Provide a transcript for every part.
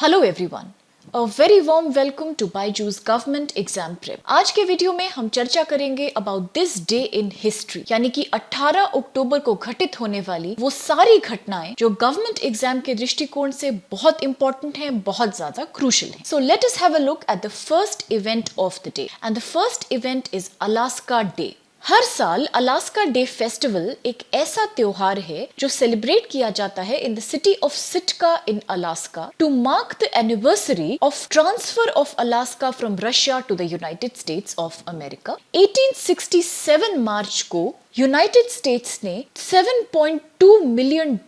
Hello everyone, a very warm welcome to Byju's government exam prep. आज के video में हम चर्चा करेंगे about this day in history, यानी कि 18 अक्टूबर को घटित होने वाली वो सारी घटनाएं जो गवर्नमेंट एग्जाम के दृष्टिकोण से बहुत इंपॉर्टेंट हैं, बहुत ज्यादा क्रूशियल हैं। So let us have a look at the first event of the day, and the first event is Alaska day. हर साल अलास्का डे फेस्टिवल एक ऐसा त्योहार है जो सेलिब्रेट किया जाता है in the city of Sitka in Alaska to mark the anniversary of transfer of Alaska from Russia to the United States of America. 1867 मार्च को यूनाइटेड स्टेट्स ने $7.2 मिलियन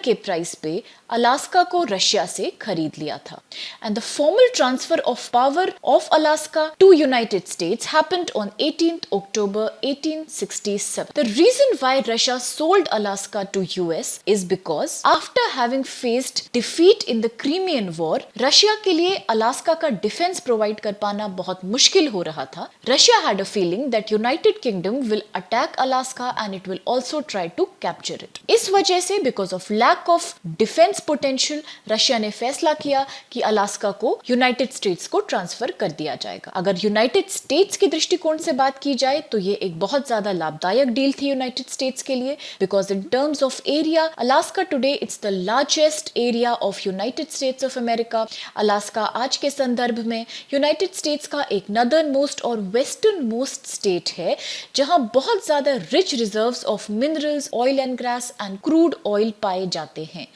के प्राइस पे अलास्का को रशिया से खरीद लिया था, and the formal transfer of power of Alaska to United States happened on 18th October 1867. The reason why Russia sold Alaska to US is because after having faced defeat in the Crimean War, Russia के लिए Alaska का defence provide कर पाना बहुत मुश्किल हो रहा था। Russia had a feeling that United Kingdom will attack Alaska and it will also try to capture it. इस वजह से because of lack of defense potential, Russia ने फैसला किया कि अलास्का को यूनाइटेड स्टेट्स को ट्रांसफर कर दिया जाएगा। अगर यूनाइटेड स्टेट्स के दृष्टिकोण से बात की जाए तो ये एक बहुत ज्यादा लाभदायक डील थी यूनाइटेड स्टेट्स के लिए, because in terms of area Alaska today it's the largest area of United States of America. Alaska आज के संदर्भ में यूनाइटेड स्टेट्स का एक नदर्न मोस्ट और वेस्टर्न मोस्ट स्टेट है, जहां बहुत ज्यादा rich reserves of minerals, oil and gas and crude oil पाए जाते हैं।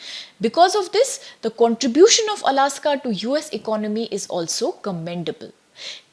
Because of this, the contribution of Alaska to US economy is also commendable.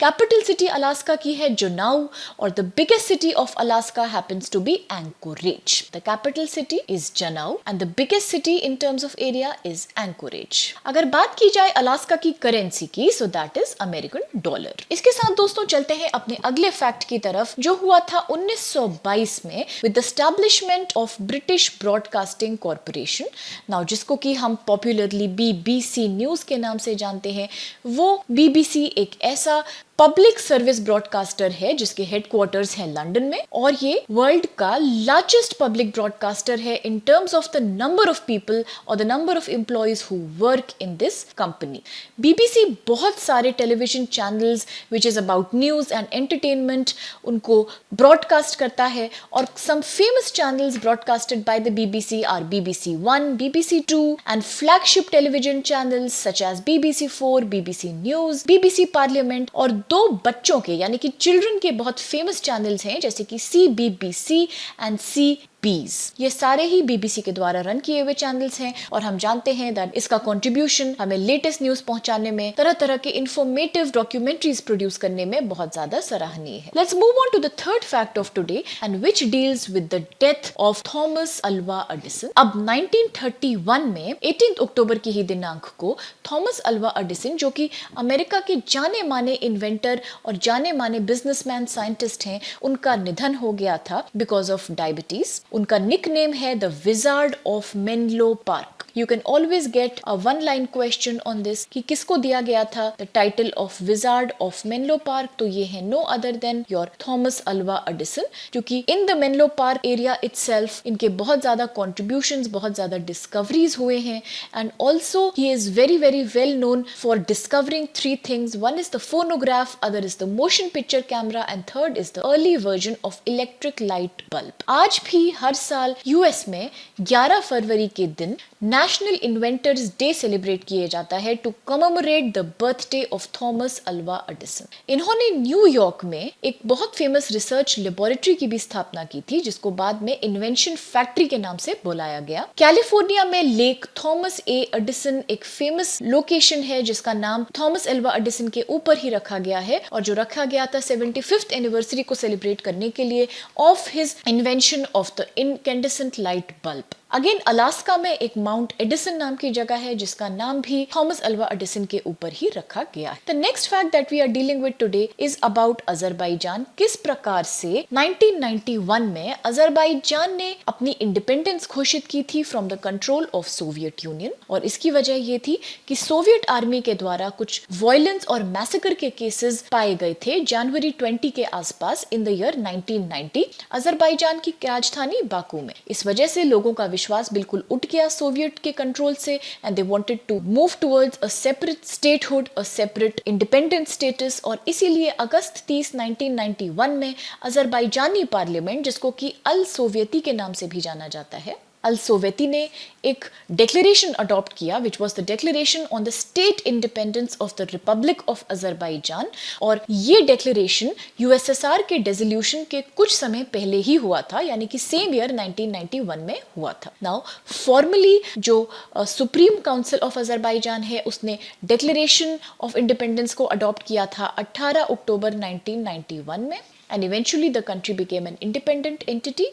Capital city Alaska की है जुनाउ, और the biggest city of Alaska happens to be Anchorage. The capital city is Juneau and the biggest city in terms of area is Anchorage. अगर बात की जाए Alaska की currency की, so that is American dollar. इसके साथ दोस्तों चलते हैं अपने अगले फैक्ट की तरफ, जो हुआ था 1922 में with the establishment of British broadcasting corporation. Now जिसको कि हम पॉपुलरली BBC न्यूज के नाम से जानते हैं, वो BBC एक ऐसा पब्लिक सर्विस ब्रॉडकास्टर है जिसके हेडक्वार्टर्स है लंदन में, और ये वर्ल्ड का लार्जेस्ट पब्लिक ब्रॉडकास्टर है in terms of the number of people और the number of employees who work in this company. BBC बहुत सारे television channels which is about news and entertainment उनको ब्रॉडकास्ट करता है, और some famous channels broadcasted by the BBC are BBC 1, BBC 2 and flagship television channels such as BBC 4, BBC news, BBC Parliament, और दो बच्चों के यानी कि चिल्ड्रन के बहुत फेमस चैनल्स हैं जैसे कि CBBC एंड CBees। ये सारे ही BBC के द्वारा रन किए हुए चैनल्स हैं, और हम जानते हैं दैट इसका कंट्रीब्यूशन हमें लेटेस्ट न्यूज पहुंचाने में, तरह तरह के इंफॉर्मेटिव डॉक्यूमेंट्रीज प्रोड्यूस करने में बहुत ज्यादा सराहनीय है। Let's move on to the third fact of today and which deals with the death of Thomas Alva Edison. अब 1931 में 18 अक्टूबर की ही दिनांक को थॉमस अल्वा एडिसन, जो कि अमेरिका के जाने माने इन्वेंटर और जाने माने बिजनेसमैन साइंटिस्ट हैं, उनका निधन हो गया था बिकॉज ऑफ डायबिटीज। उनका निकनेम है the wizard of Menlo park. You can always get a one-line question on this कि किसको दिया गया था the title of Wizard of Menlo Park, तो ये है no other than your Thomas Alva Edison, क्योंकि in the Menlo Park area itself इनके बहुत ज़्यादा contributions, बहुत ज़्यादा discoveries हुए हैं, and also he is very very well known for discovering three things. One is the phonograph, other is the motion picture camera, and third is the early version of electric light bulb. आज भी हर साल US में 11 फरवरी के दिन national inventors day celebrate किए जाता है to commemorate the birthday of Thomas Alva Edison. इन्होंने न्यूयॉर्क में एक बहुत फेमस रिसर्च लेबोरेटरी की भी स्थापना की थी, जिसको बाद में इन्वेंशन फैक्ट्री के नाम से बुलाया गया। कैलिफोर्निया में लेक थॉमस ए एडिसन एक फेमस लोकेशन है जिसका नाम थॉमस अल्वा एडिसन के ऊपर ही रखा गया है, और जो रखा गया था 75th एनिवर्सरी को सेलिब्रेट करने के लिए of his invention of the incandescent light bulb. Again Alaska में एक माउंट एडिसन नाम की जगह है जिसका नाम भी थॉमस अल्वा एडिसन के ऊपर ही रखा गया है। The next fact that we are dealing with today is about Azerbaijan. किस प्रकार से 1991 में अजरबैजान ने अपनी इंडिपेंडेंस घोषित की थी from the control of Soviet union, और इसकी वजह ये थी कि सोवियत आर्मी के द्वारा कुछ वायलेंस और मैसेकर के केसेस पाए गए थे जनवरी 20 के आसपास इन द ईयर 1990 अजरबैजान की राजधानी बाकू में। इस वजह से लोगों का विश्वास बिल्कुल उठ गया सोवियत के कंट्रोल से and they wanted to move towards a separate statehood, a separate independent status. और इसीलिए अगस्त 30, 1991 में अजरबैजानी पार्लियामेंट, जिसको कि अल सोवियती के नाम से भी जाना जाता है, अल सोवियती ने एक डिक्लेरेशन अडॉप्ट किया which was the declaration on the state independence of the Republic of Azerbaijan. और ये डिक्लेरेशन यूएसएसआर के डिसोल्यूशन के कुछ समय पहले ही हुआ था, यानी कि सेम ईयर 1991 में हुआ था। नाउ फॉर्मली जो सुप्रीम काउंसिल ऑफ अजरबैजान है उसने डिक्लेरेशन ऑफ इंडिपेंडेंस को अडॉप्ट किया था 18 अक्टूबर 1991 में and eventually the country became an independent entity।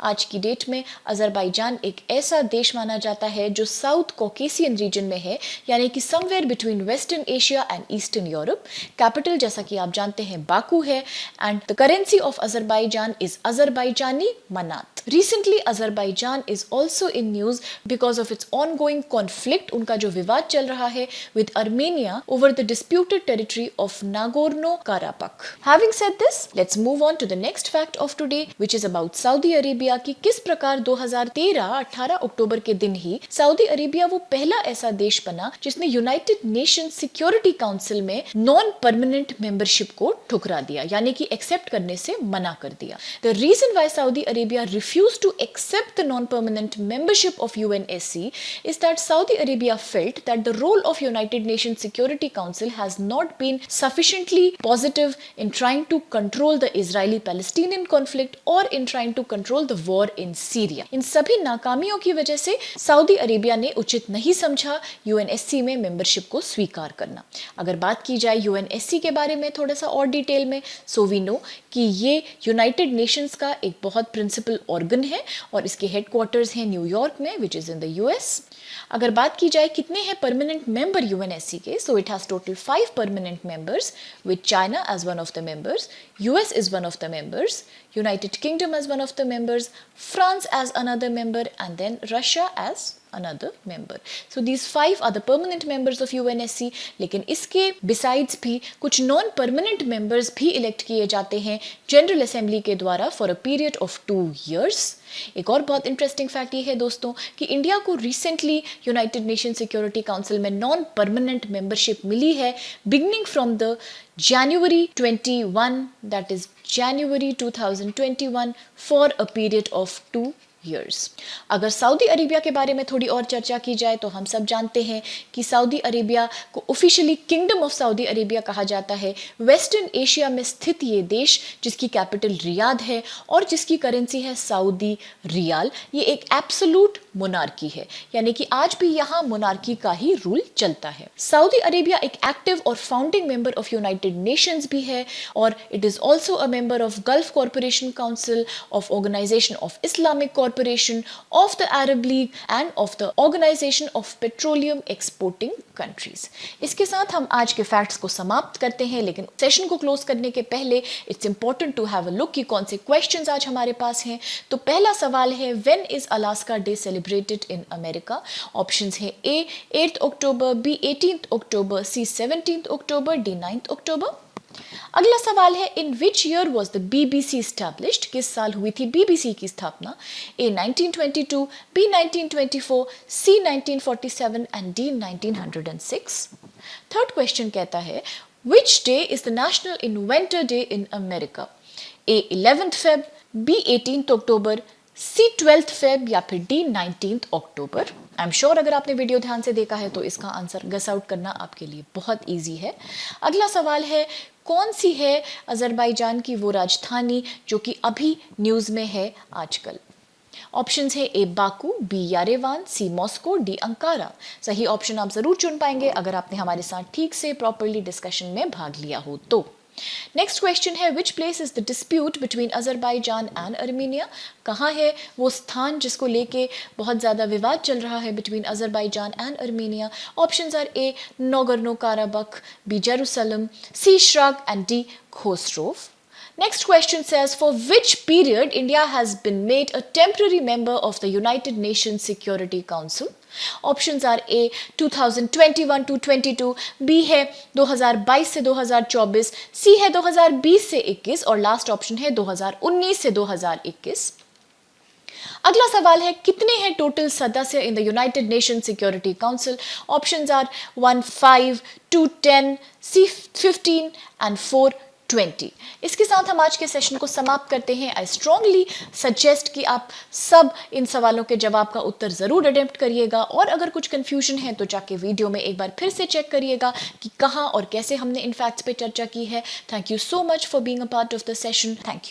आज की डेट में अजरबैजान एक ऐसा देश माना जाता है जो साउथ कॉकेशियन रीजन में है, यानी कि somewhere between western Asia and eastern Europe. Capital जैसा कि आप जानते हैं बाकू है and the currency of Azerbaijan is Azerbaijani manat. Recently Azerbaijan is also in news because of its ongoing conflict, उनका जो विवाद चल रहा है with Armenia over the disputed territory of Nagorno Karabakh. Having said this, let's move on to the next fact of today which is about Saudi Arabia की किस प्रकार 2013 18 अक्टूबर के दिन ही सऊदी अरेबिया वो पहला ऐसा देश बना जिसने यूनाइटेड नेशन सिक्योरिटी काउंसिल में नॉन परमानेंट मेंबरशिप को ठुकरा दिया, यानी कि एक्सेप्ट करने से मना कर दिया। The reason why Saudi Arabia refused to accept the non-permanent membership of UNSC is that Saudi Arabia felt that the role of United Nations Security Council has not been sufficiently positive in trying to control the Israeli-Palestinian conflict or in trying to control the war in Syria। इन सभी नाकामियों की वजह से Saudi Arabia ने उचित नहीं समझा UNSC में मेंबरशिप को स्वीकार करना। अगर बात की जाए UNSC के बारे में थोड़ा सा और डिटेल में, सो वी नो कि ये यूनाइटेड नेशंस का एक बहुत प्रिंसिपल ऑर्गन है और इसके हेडक्वार्टर्स हैं न्यूयॉर्क में which is in the US. अगर बात की जाए कितने हैं परमानेंट मेंबर यूएनएससी के, so it has total 5 permanent members with China as one of the members, US is one of the members, United Kingdom as one of the members, France as another member and then Russia as another member। So these 5 are the permanent members of UNSC। लेकिन इसके besides भी कुछ non permanent members भी elect किए जाते हैं general assembly के द्वारा for a period of 2 years। एक और बहुत इंटरेस्टिंग फैक्ट ये है दोस्तों कि इंडिया को recently United Nation Security council में नॉन परमानेंट मेंबरशिप मिली है beginning from the January 21, that is January 2021 for a period of 2 years। अगर सऊदी अरेबिया के बारे में थोड़ी और चर्चा की जाए तो हम सब जानते हैं कि सऊदी अरेबिया को officially kingdom of Saudi Arabia कहा जाता है। वेस्टर्न एशिया में स्थित ये देश जिसकी कैपिटल रियाद है और जिसकी करेंसी है सऊदी रियाल, ये एक एब्सोल्यूट मोनार्की है, यानी कि आज भी यहाँ मोनार्की का ही रूल चलता है। सऊदी अरेबिया एक एक्टिव और founding member of United Nations भी है और it is also a member of Gulf Corporation Council, of Organization of Islamic Corporation, of the Arab League and of the Organization of Petroleum Exporting Countries। इसके साथ हम आज के facts को समाप्त करते हैं, लेकिन सेशन को क्लोज करने के पहले it's important to have a look कि कौन से क्वेश्चंस आज हमारे पास हैं। तो पहला सवाल है when is Alaska day celebrated in America. Options है ए 8 अक्टूबर, बी 18 अक्टूबर, सी 17 अक्टूबर, डी 9 अक्टूबर। अगला सवाल है in which year was the BBC established। किस साल हुई थी BBC की स्थापना। A 1922, B 1924, C 1947 and D 1906। Third question कहता है which day is the national inventor day in America. A 11 Feb, B 18 October, C 12 Feb या फिर D 19 October. I am sure अगर आपने वीडियो ध्यान से देखा है तो इसका आंसर गेस आउट करना आपके लिए बहुत इजी है। अगला सवाल है कौन सी है अजरबैजान की वो राजधानी जो कि अभी न्यूज़ में है आजकल। ऑप्शंस है ए बाकू, बी यारेवान, सी मॉस्को, डी अंकारा। सही ऑप्शन आप जरूर चुन पाएंगे अगर आपने हमारे साथ ठीक से प्रॉपरली डिस्कशन में भाग लिया हो तो। नेक्स्ट क्वेश्चन है which place is the dispute between Azerbaijan and Armenia. कहाँ है वो स्थान जिसको लेके बहुत ज़्यादा विवाद चल रहा है between Azerbaijan and Armenia. Options are A Nagorno Karabakh, B Jerusalem, C Shrag and D Khosrov. Next question says for which period India has been made a temporary member of the United Nations Security Council। Options are A 2021 to 22, B है 2022 से 2024, C है 2020 से 21 और last option है 2019 से 2021। अगला सवाल है, कितने हैं टोटल सदस्य in the United Nation Security Council? Options are 1 5, 2 10, C 15 and 4 20। इसके साथ हम आज के सेशन को समाप्त करते हैं। आई स्ट्रांगली सजेस्ट कि आप सब इन सवालों के जवाब का उत्तर जरूर अटेम्प्ट करिएगा, और अगर कुछ कंफ्यूजन है तो जाके वीडियो में एक बार फिर से चेक करिएगा कि कहाँ और कैसे हमने इन फैक्ट्स पे चर्चा की है। Thank you so much for being a part of the session. Thank you.